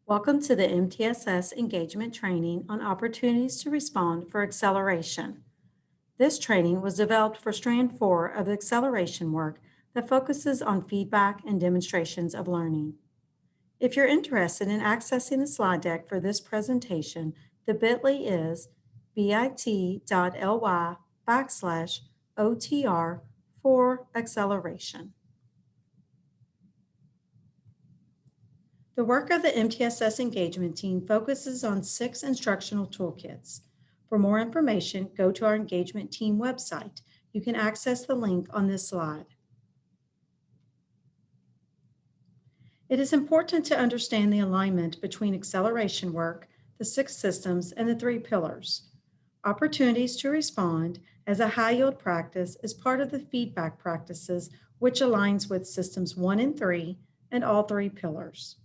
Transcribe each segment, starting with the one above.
Welcome to the MTSS Engagement Training on Opportunities to Respond for Acceleration. This training was developed for Strand 4 of the acceleration work that focuses on feedback and demonstrations of learning. If you're interested in accessing the slide deck for this presentation, the bit.ly is bit.ly/OTR for acceleration. The work of the MTSS engagement team focuses on 6 instructional toolkits. For more information, go to our engagement team website. You can access the link on this slide. It is important to understand the alignment between acceleration work, the 6 systems, and the 3 pillars. Opportunities to respond as a high-yield practice is part of the feedback practices, which aligns with systems 1 and 3 and all 3 pillars.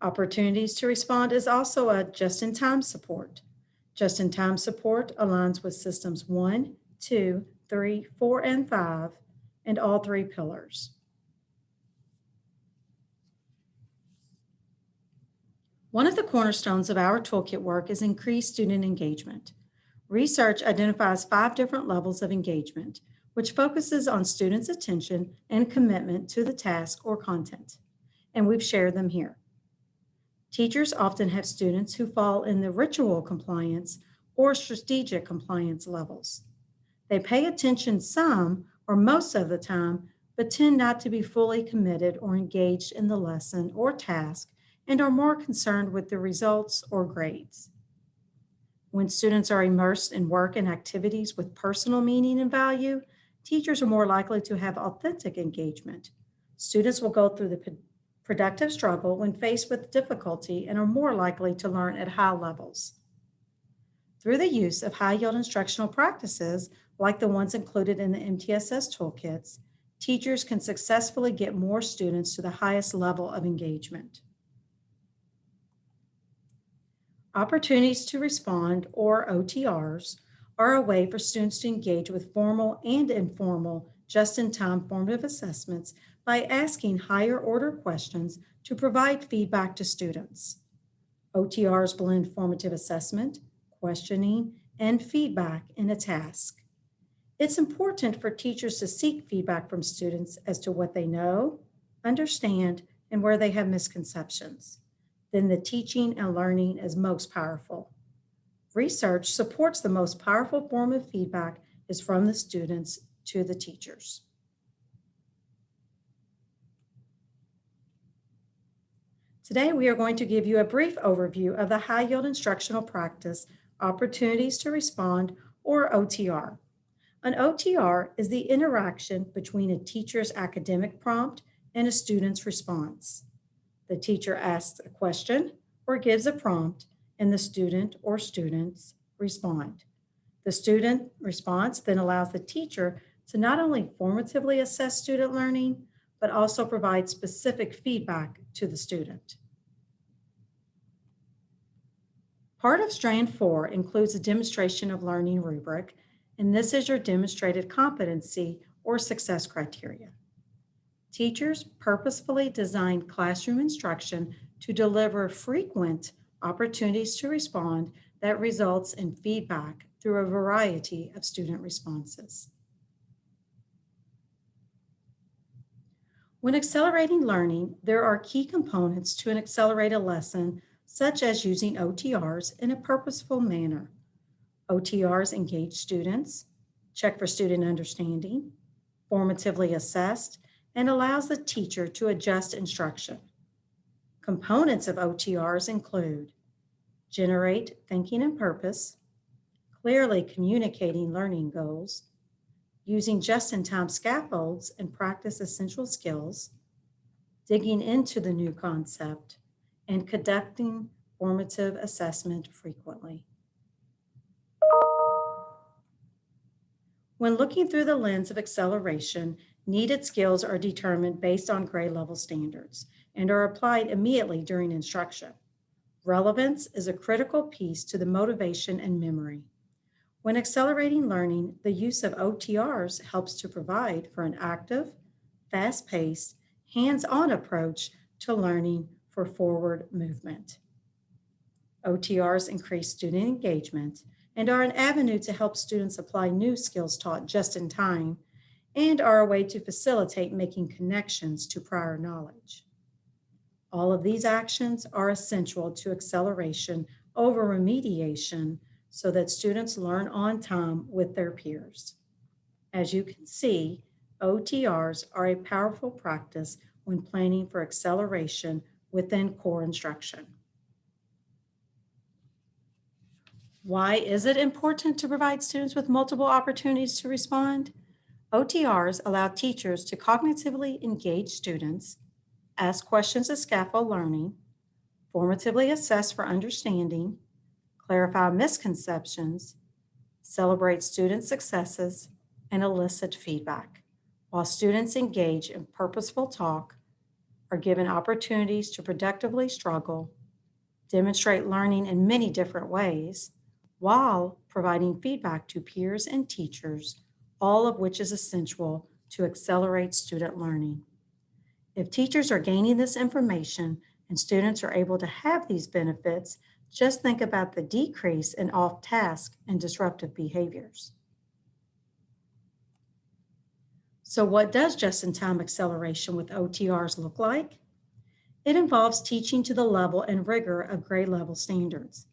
Opportunities to respond is also a just-in-time support. Just-in-time support aligns with systems 1, 2, 3, 4, and 5, and all 3 pillars. One of the cornerstones of our toolkit work is increased student engagement. Research identifies 5 different levels of engagement, which focuses on students' attention and commitment to the task or content, and we've shared them here. Teachers often have students who fall in the ritual compliance or strategic compliance levels. They pay attention some or most of the time, but tend not to be fully committed or engaged in the lesson or task and are more concerned with the results or grades. When students are immersed in work and activities with personal meaning and value, teachers are more likely to have authentic engagement. Students will go through the productive struggle when faced with difficulty and are more likely to learn at high levels. Through the use of high-yield instructional practices, like the ones included in the MTSS toolkits, teachers can successfully get more students to the highest level of engagement. Opportunities to respond, or OTRs, are a way for students to engage with formal and informal just-in-time formative assessments by asking higher order questions to provide feedback to students. OTRs blend formative assessment, questioning, and feedback in a task. It's important for teachers to seek feedback from students as to what they know, understand, and where they have misconceptions. Then the teaching and learning is most powerful. Research supports the most powerful form of feedback is from the students to the teachers. Today, we are going to give you a brief overview of the high-yield instructional practice, Opportunities to Respond, or OTR. An OTR is the interaction between a teacher's academic prompt and a student's response. The teacher asks a question or gives a prompt, and the student or students respond. The student response then allows the teacher to not only formatively assess student learning, but also provide specific feedback to the student. Part of Strand 4 includes a demonstration of learning rubric, and this is your demonstrated competency or success criteria. Teachers purposefully design classroom instruction to deliver frequent opportunities to respond that results in feedback through a variety of student responses. When accelerating learning, there are key components to an accelerated lesson, such as using OTRs in a purposeful manner. OTRs engage students, check for student understanding, formatively assessed, and allows the teacher to adjust instruction. Components of OTRs include generate thinking and purpose, clearly communicating learning goals, using just-in-time scaffolds and practice essential skills, digging into the new concept, and conducting formative assessment frequently. When looking through the lens of acceleration, needed skills are determined based on grade level standards and are applied immediately during instruction. Relevance is a critical piece to the motivation and memory. When accelerating learning, the use of OTRs helps to provide for an active, fast-paced, hands-on approach to learning for forward movement. OTRs increase student engagement and are an avenue to help students apply new skills taught just in time and are a way to facilitate making connections to prior knowledge. All of these actions are essential to acceleration over remediation so that students learn on time with their peers. As you can see, OTRs are a powerful practice when planning for acceleration within core instruction. Why is it important to provide students with multiple opportunities to respond? OTRs allow teachers to cognitively engage students, ask questions of scaffold learning, formatively assess for understanding, clarify misconceptions, celebrate student successes, and elicit feedback. While students engage in purposeful talk, are given opportunities to productively struggle, demonstrate learning in many different ways, while providing feedback to peers and teachers, all of which is essential to accelerate student learning. If teachers are gaining this information and students are able to have these benefits, just think about the decrease in off-task and disruptive behaviors. So what does just-in-time acceleration with OTRs look like? It involves teaching to the level and rigor of grade level standards.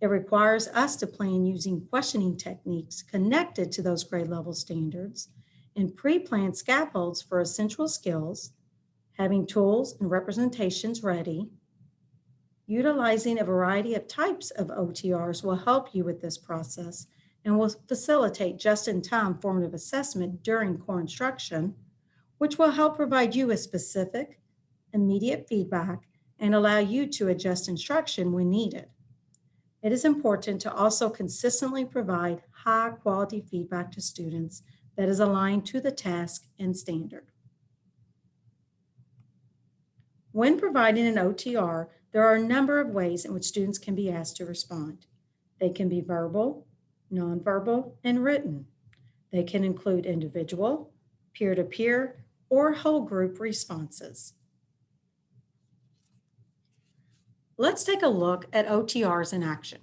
It requires us to plan using questioning techniques connected to those grade level standards and pre-planned scaffolds for essential skills, having tools and representations ready. Utilizing a variety of types of OTRs will help you with this process and will facilitate just-in-time formative assessment during core instruction, which will help provide you with specific, immediate feedback and allow you to adjust instruction when needed. It is important to also consistently provide high-quality feedback to students that is aligned to the task and standard. When providing an OTR, there are a number of ways in which students can be asked to respond. They can be verbal, nonverbal, and written. They can include individual, peer-to-peer, or whole group responses. Let's take a look at OTRs in action.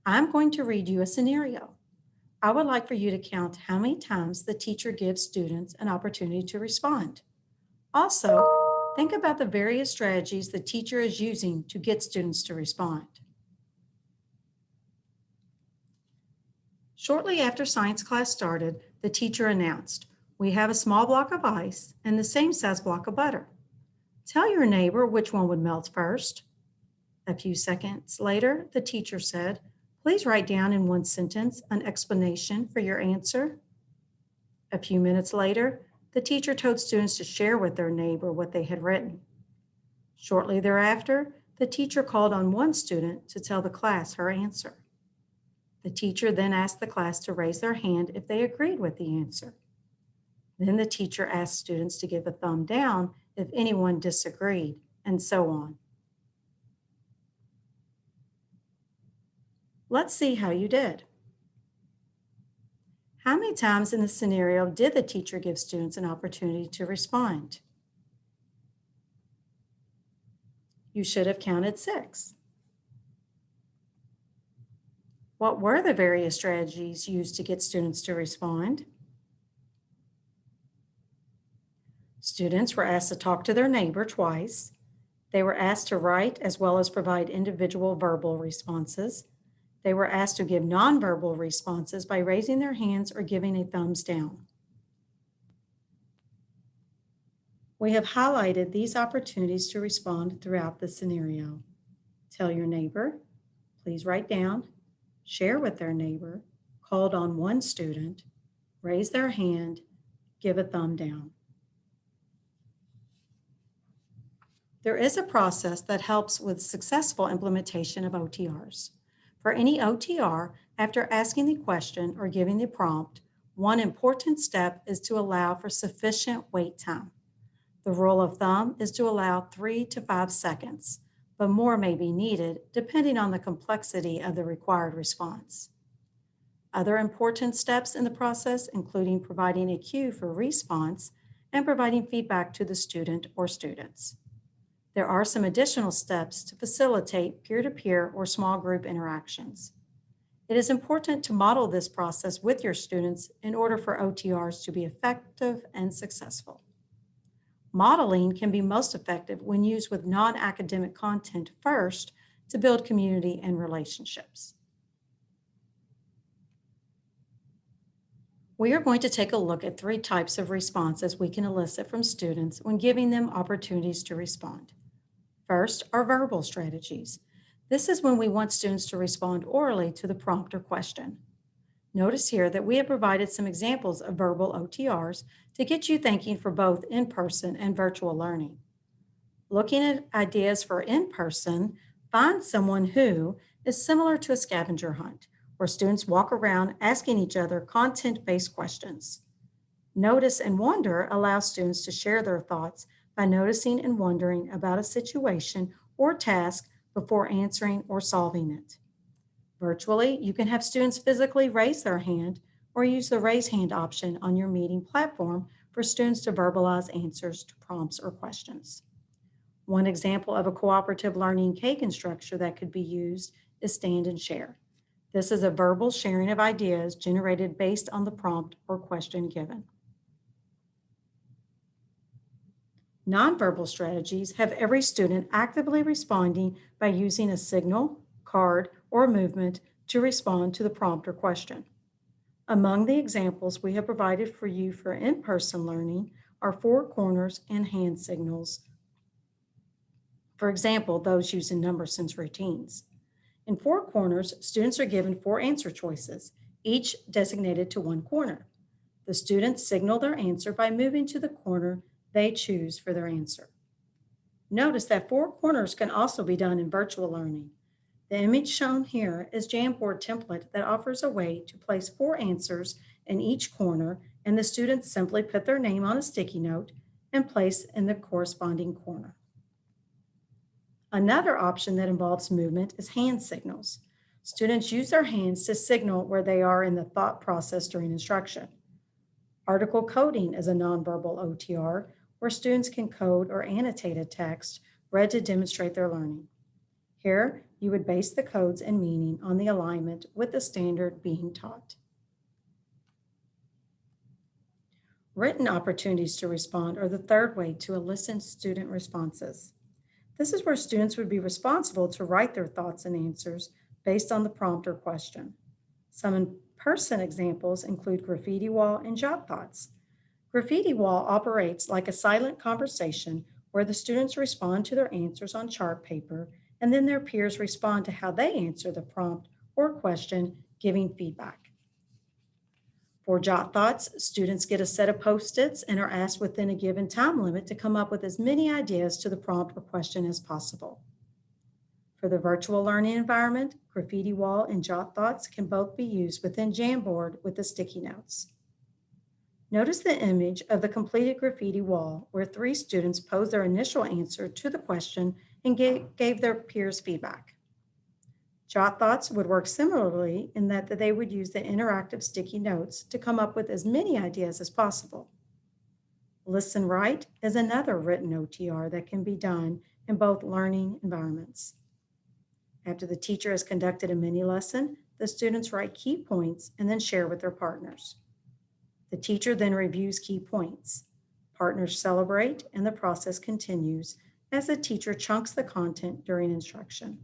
I'm going to read you a scenario. I would like for you to count how many times the teacher gives students an opportunity to respond. Also, think about the various strategies the teacher is using to get students to respond. Shortly after science class started, the teacher announced, "We have a small block of ice and the same size block of butter. Tell your neighbor which one would melt first." A few seconds later, the teacher said, "Please write down in one sentence an explanation for your answer." A few minutes later, the teacher told students to share with their neighbor what they had written. Shortly thereafter, the teacher called on one student to tell the class her answer. The teacher then asked the class to raise their hand if they agreed with the answer. Then the teacher asked students to give a thumb down if anyone disagreed, and so on. Let's see how you did. How many times in the scenario did the teacher give students an opportunity to respond? You should have counted 6. What were the various strategies used to get students to respond? Students were asked to talk to their neighbor twice. They were asked to write as well as provide individual verbal responses. They were asked to give nonverbal responses by raising their hands or giving a thumbs down. We have highlighted these opportunities to respond throughout the scenario. Tell your neighbor, please write down, share with their neighbor, called on one student, raise their hand, give a thumb down. There is a process that helps with successful implementation of OTRs. For any OTR, after asking the question or giving the prompt, one important step is to allow for sufficient wait time. The rule of thumb is to allow 3 to 5 seconds, but more may be needed depending on the complexity of the required response. Other important steps in the process, including providing a cue for response and providing feedback to the student or students. There are some additional steps to facilitate peer-to-peer or small group interactions. It is important to model this process with your students in order for OTRs to be effective and successful. Modeling can be most effective when used with non-academic content first to build community and relationships. We are going to take a look at 3 types of responses we can elicit from students when giving them opportunities to respond. First are verbal strategies. This is when we want students to respond orally to the prompt or question. Notice here that we have provided some examples of verbal OTRs to get you thinking for both in-person and virtual learning. Looking at ideas for in-person, find someone who is similar to a scavenger hunt, where students walk around asking each other content-based questions. Notice and wonder allows students to share their thoughts by noticing and wondering about a situation or task before answering or solving it. Virtually, you can have students physically raise their hand or use the raise hand option on your meeting platform for students to verbalize answers to prompts or questions. One example of a cooperative learning Kagan structure that could be used is stand and share. This is a verbal sharing of ideas generated based on the prompt or question given. Nonverbal strategies have every student actively responding by using a signal, card, or movement to respond to the prompt or question. Among the examples we have provided for you for in-person learning are 4 corners and hand signals. For example, those used in number sense routines. In 4 corners, students are given 4 answer choices, each designated to 1 corner. The students signal their answer by moving to the corner they choose for their answer. Notice that 4 corners can also be done in virtual learning. The image shown here is Jamboard template that offers a way to place 4 answers in each corner, and the students simply put their name on a sticky note and place in the corresponding corner. Another option that involves movement is hand signals. Students use their hands to signal where they are in the thought process during instruction. Article coding is a nonverbal OTR where students can code or annotate a text read to demonstrate their learning. Here, you would base the codes and meaning on the alignment with the standard being taught. Written opportunities to respond are the third way to elicit student responses. This is where students would be responsible to write their thoughts and answers based on the prompt or question. Some in-person examples include graffiti wall and jot thoughts. Graffiti wall operates like a silent conversation where the students respond to their answers on chart paper and then their peers respond to how they answer the prompt or question, giving feedback. For jot thoughts, students get a set of Post-its and are asked within a given time limit to come up with as many ideas to the prompt or question as possible. For the virtual learning environment, graffiti wall and jot thoughts can both be used within Jamboard with the sticky notes. Notice the image of the completed graffiti wall where 3 students posed their initial answer to the question and gave their peers feedback. Jot thoughts would work similarly in that they would use the interactive sticky notes to come up with as many ideas as possible. Listen Write is another written OTR that can be done in both learning environments. After the teacher has conducted a mini lesson, the students write key points and then share with their partners. The teacher then reviews key points. Partners celebrate and the process continues as the teacher chunks the content during instruction.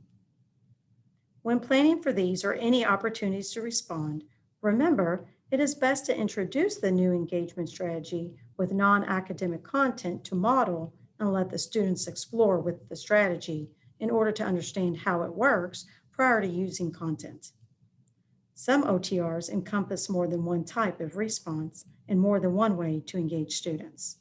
When planning for these or any opportunities to respond, remember it is best to introduce the new engagement strategy with non-academic content to model and let the students explore with the strategy in order to understand how it works prior to using content. Some OTRs encompass more than one type of response and more than one way to engage students.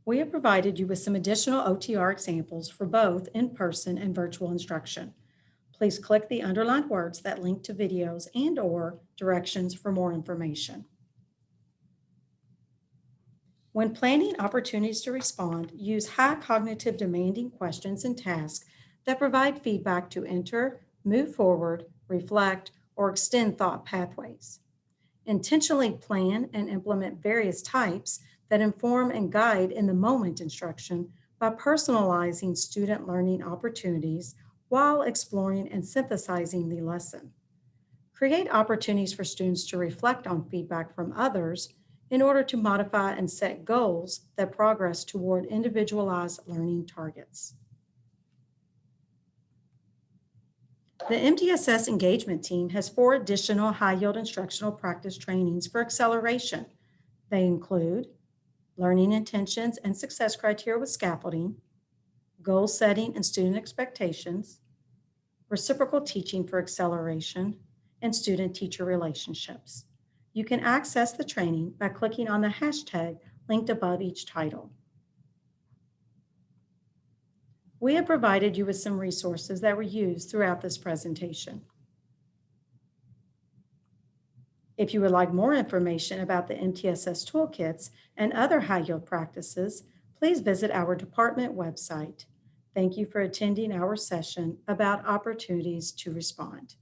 We have provided you with some additional OTR examples for both in-person and virtual instruction. Please click the underlined words that link to videos and/or directions for more information. When planning opportunities to respond, use high cognitive demanding questions and tasks that provide feedback to enter, move forward, reflect, or extend thought pathways. Intentionally plan and implement various types that inform and guide in the moment instruction by personalizing student learning opportunities while exploring and synthesizing the lesson. Create opportunities for students to reflect on feedback from others in order to modify and set goals that progress toward individualized learning targets. The MTSS engagement team has 4 additional high-yield instructional practice trainings for acceleration. They include learning intentions and success criteria with scaffolding, goal setting and student expectations, reciprocal teaching for acceleration, and student-teacher relationships. You can access the training by clicking on the hashtag linked above each title. We have provided you with some resources that were used throughout this presentation. If you would like more information about the MTSS toolkits and other high-yield practices, please visit our department website. Thank you for attending our session about opportunities to respond.